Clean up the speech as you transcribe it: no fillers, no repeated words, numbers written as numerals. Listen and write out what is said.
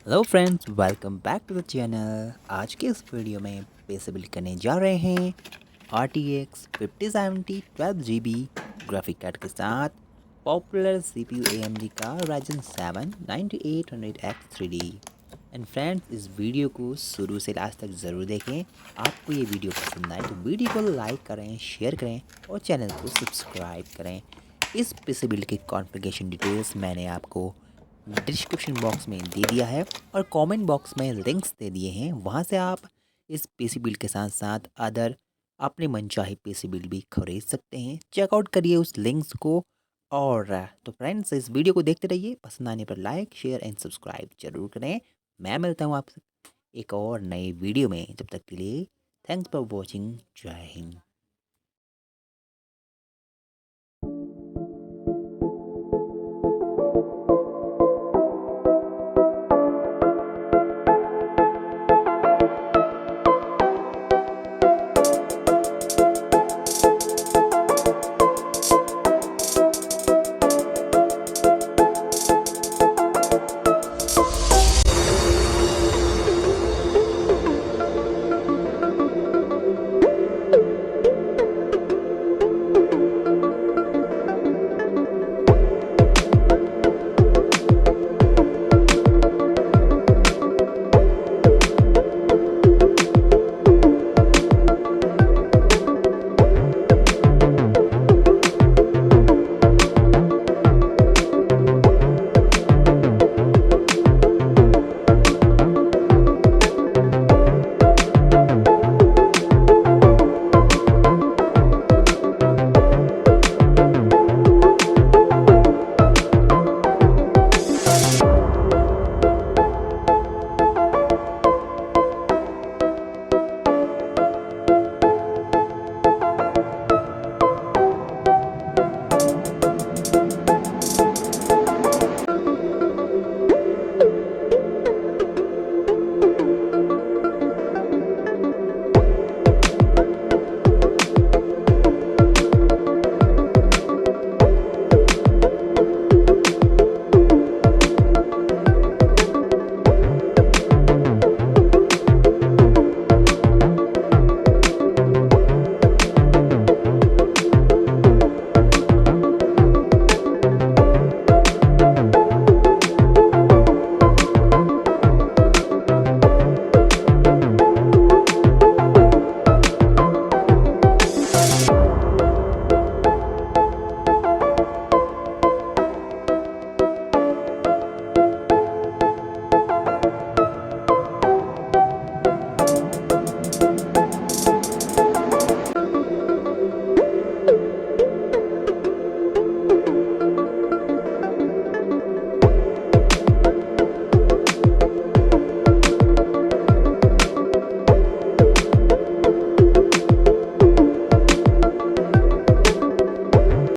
Hello friends, welcome back to the channel. आज के इस वीडियो में बेसिकली करने जा रहे हैं RTX 5070 12 GB ग्राफिक कार्ड के साथ पॉपुलर CPU AMD का Ryzen 7 9800X3D। एंड फ्रेंड्स, इस वीडियो को शुरू से लास्ट तक ज़रूर देखें। आपको ये वीडियो पसंद आए तो वीडियो को लाइक करें, शेयर करें और चैनल को सब्सक्राइब करें। इस पीसी बिल्ड के कॉन्फ़िगरेशन डिटेल्स मैंने आपको डिस्क्रिप्शन बॉक्स में दे दिया है और कमेंट बॉक्स में लिंक्स दे दिए हैं। वहां से आप इस पीसी बिल्ड के साथ साथ अदर अपने मनचाहे पीसी बिल्ड भी खरीद सकते हैं। चेकआउट करिए उस लिंक्स को। और तो फ्रेंड्स, इस वीडियो को देखते रहिए। पसंद आने पर लाइक, शेयर एंड सब्सक्राइब जरूर करें। मैं मिलता हूँ आपसे एक और नए वीडियो में। जब तक के लिए थैंक्स फॉर वॉचिंग। जय हिंद।